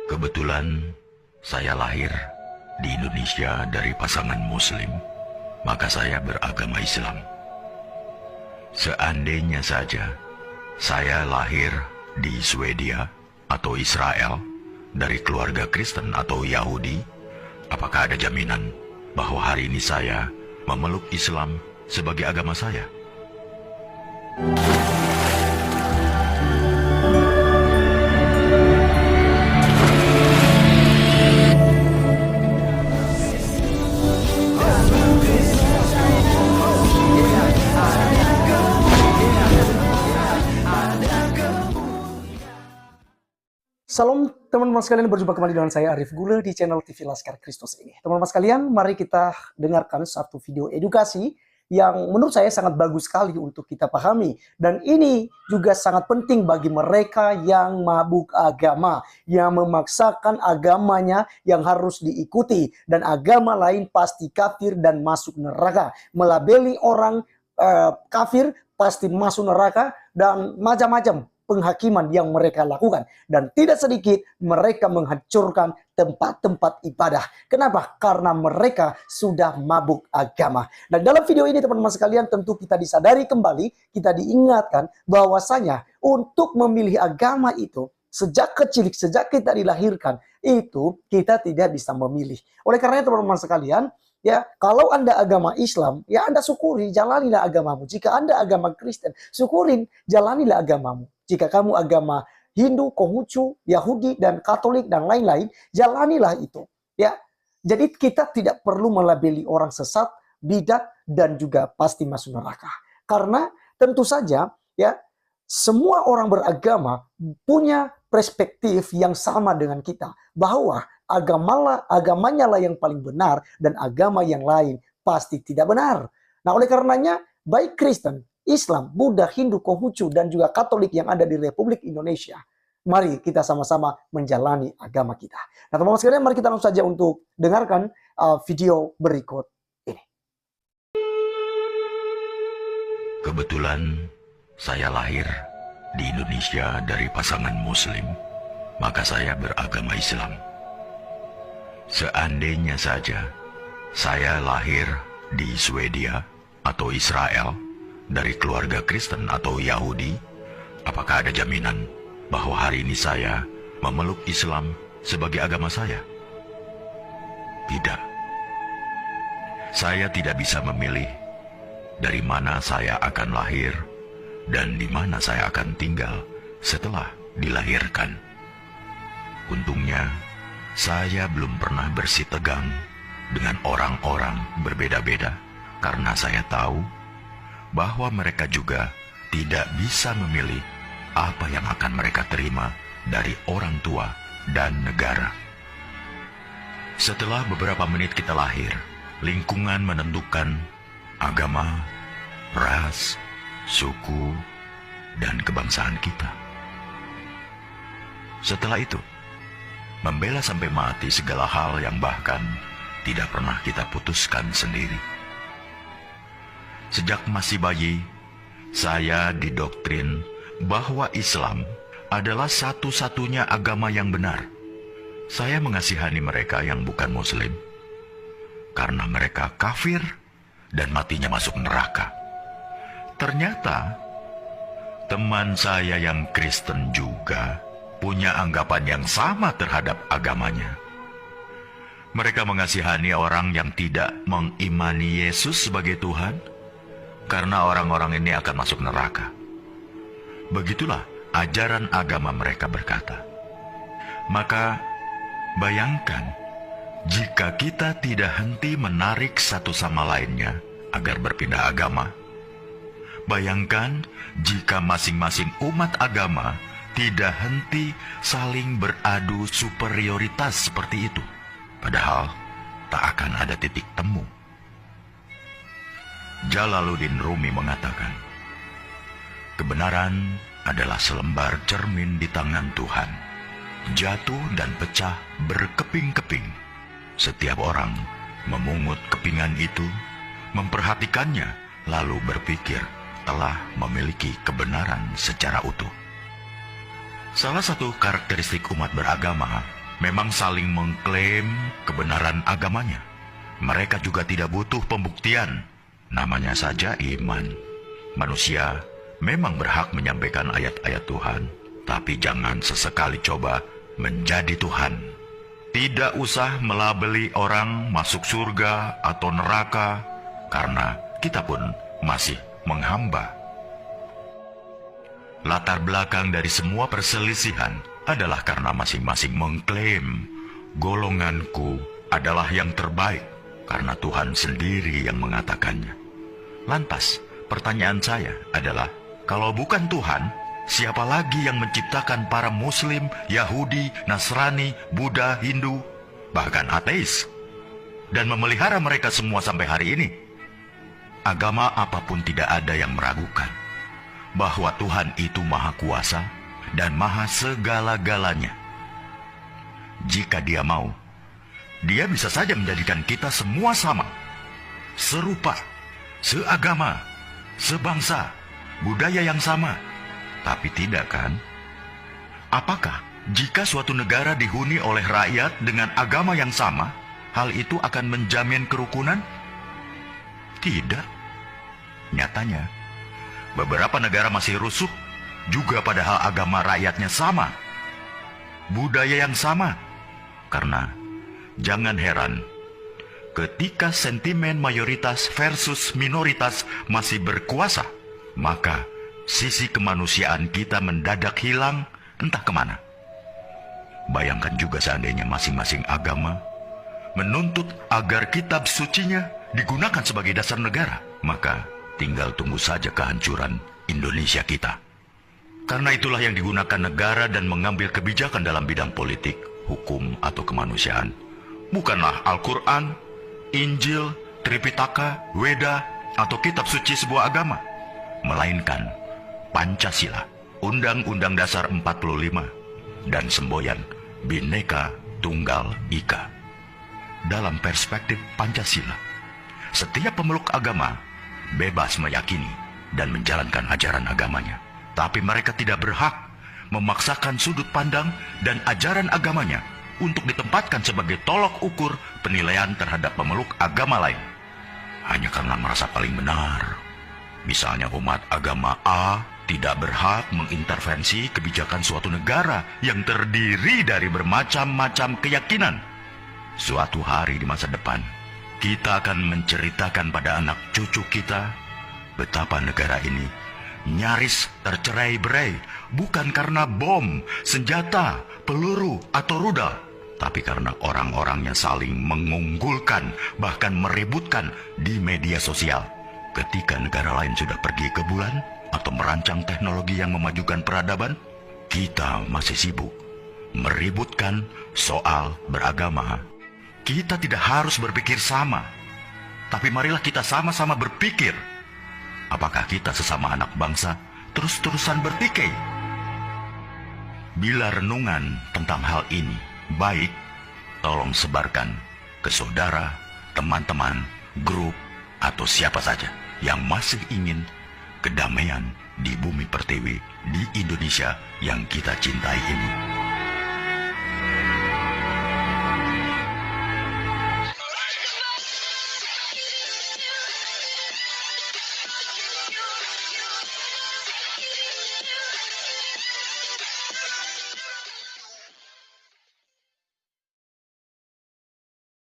Kebetulan saya lahir di Indonesia dari pasangan Muslim, maka saya beragama Islam. Seandainya saja saya lahir di Swedia atau Israel dari keluarga Kristen atau Yahudi, apakah ada jaminan bahwa hari ini saya memeluk Islam sebagai agama saya? Salam teman-teman sekalian, berjumpa kembali dengan saya Arif Gule di channel TV Laskar Kristus ini. Teman-teman sekalian, mari kita dengarkan satu video edukasi yang menurut saya sangat bagus sekali untuk kita pahami. Dan ini juga sangat penting bagi mereka yang mabuk agama, yang memaksakan agamanya yang harus diikuti. Dan agama lain pasti kafir dan masuk neraka. Melabeli orang kafir pasti masuk neraka dan macam-macam penghakiman yang mereka lakukan. Dan tidak sedikit mereka menghancurkan tempat-tempat ibadah. Kenapa? Karena mereka sudah mabuk agama. Dan dalam video ini teman-teman sekalian, tentu kita disadari kembali, kita diingatkan bahwasanya untuk memilih agama itu sejak kecil, sejak kita dilahirkan, itu kita tidak bisa memilih. Oleh karenanya teman-teman sekalian, ya, kalau Anda agama Islam, ya Anda syukuri, jalanilah agamamu. Jika Anda agama Kristen, syukurin, jalanilah agamamu. Jika kamu agama Hindu, Konghucu, Yahudi, dan Katolik, dan lain-lain, jalanilah itu. Ya, jadi kita tidak perlu melabeli orang sesat, bidat, dan juga pasti masuk neraka. Karena tentu saja, ya, semua orang beragama punya perspektif yang sama dengan kita. Bahwa agamanya lah yang paling benar, dan agama yang lain pasti tidak benar. Nah, oleh karenanya, baik Kristen, Islam, Buddha, Hindu, Konghucu, dan juga Katolik yang ada di Republik Indonesia, mari kita sama-sama menjalani agama kita. Nah, teman-teman sekalian, mari kita langsung saja untuk dengarkan video berikut ini. Kebetulan saya lahir di Indonesia dari pasangan Muslim, maka saya beragama Islam. Seandainya saja saya lahir di Swedia atau Israel dari keluarga Kristen atau Yahudi, apakah ada jaminan bahwa hari ini saya memeluk Islam sebagai agama saya? Tidak. Saya tidak bisa memilih dari mana saya akan lahir dan di mana saya akan tinggal setelah dilahirkan. Untungnya, saya belum pernah bersitegang dengan orang-orang berbeda-beda karena saya tahu bahwa mereka juga tidak bisa memilih apa yang akan mereka terima dari orang tua dan negara. Setelah beberapa menit kita lahir, lingkungan menentukan agama, ras, suku, dan kebangsaan kita. Setelah itu, membela sampai mati segala hal yang bahkan tidak pernah kita putuskan sendiri. Sejak masih bayi, saya didoktrin bahwa Islam adalah satu-satunya agama yang benar. Saya mengasihani mereka yang bukan Muslim, karena mereka kafir dan matinya masuk neraka. Ternyata, teman saya yang Kristen juga punya anggapan yang sama terhadap agamanya. Mereka mengasihani orang yang tidak mengimani Yesus sebagai Tuhan, karena orang-orang ini akan masuk neraka. Begitulah ajaran agama mereka berkata. Maka bayangkan jika kita tidak henti menarik satu sama lainnya agar berpindah agama. Bayangkan jika masing-masing umat agama tidak henti saling beradu superioritas seperti itu. Padahal tak akan ada titik temu. Jalaluddin Rumi mengatakan, kebenaran adalah selembar cermin di tangan Tuhan, jatuh dan pecah berkeping-keping. Setiap orang memungut kepingan itu, memperhatikannya, lalu berpikir telah memiliki kebenaran secara utuh. Salah satu karakteristik umat beragama memang saling mengklaim kebenaran agamanya. Mereka juga tidak butuh pembuktian. Namanya saja iman. Manusia memang berhak menyampaikan ayat-ayat Tuhan, tapi jangan sesekali coba menjadi Tuhan. Tidak usah melabeli orang masuk surga atau neraka, karena kita pun masih menghamba. Latar belakang dari semua perselisihan adalah karena masing-masing mengklaim golonganku adalah yang terbaik, karena Tuhan sendiri yang mengatakannya. Lantas, pertanyaan saya adalah, kalau bukan Tuhan, siapa lagi yang menciptakan para Muslim, Yahudi, Nasrani, Buddha, Hindu, bahkan ateis, dan memelihara mereka semua sampai hari ini? Agama apapun tidak ada yang meragukan bahwa Tuhan itu Maha Kuasa dan Maha Segala-galanya. Jika Dia mau, Dia bisa saja menjadikan kita semua sama, serupa, seagama, sebangsa, budaya yang sama. Tapi tidak kan? Apakah jika suatu negara dihuni oleh rakyat dengan agama yang sama, hal itu akan menjamin kerukunan? Tidak. Nyatanya, beberapa negara masih rusuh juga padahal agama rakyatnya sama, budaya yang sama. Karena jangan heran, ketika sentimen mayoritas versus minoritas masih berkuasa, maka sisi kemanusiaan kita mendadak hilang entah kemana. Bayangkan juga seandainya masing-masing agama menuntut agar kitab sucinya digunakan sebagai dasar negara, maka tinggal tunggu saja kehancuran Indonesia kita. Karena itulah yang digunakan negara dan mengambil kebijakan dalam bidang politik, hukum, atau kemanusiaan bukanlah Al-Quran, Injil, Tripitaka, Weda, atau kitab suci sebuah agama, melainkan Pancasila, Undang-Undang Dasar 45, dan semboyan Bhinneka Tunggal Ika. Dalam perspektif Pancasila, setiap pemeluk agama bebas meyakini dan menjalankan ajaran agamanya, tapi mereka tidak berhak memaksakan sudut pandang dan ajaran agamanya untuk ditempatkan sebagai tolok ukur penilaian terhadap pemeluk agama lain, hanya karena merasa paling benar. Misalnya umat agama A tidak berhak mengintervensi kebijakan suatu negara yang terdiri dari bermacam-macam keyakinan. Suatu hari di masa depan, kita akan menceritakan pada anak cucu kita betapa negara ini nyaris tercerai-berai, bukan karena bom, senjata, peluru, atau rudal, tapi karena orang-orangnya saling mengunggulkan, bahkan meributkan di media sosial. Ketika negara lain sudah pergi ke bulan atau merancang teknologi yang memajukan peradaban, kita masih sibuk meributkan soal beragama. Kita tidak harus berpikir sama, tapi marilah kita sama-sama berpikir. Apakah kita sesama anak bangsa terus-terusan bertikai? Bila renungan tentang hal ini baik, tolong sebarkan ke saudara, teman-teman, grup, atau siapa saja yang masih ingin kedamaian di bumi pertiwi di Indonesia yang kita cintai ini.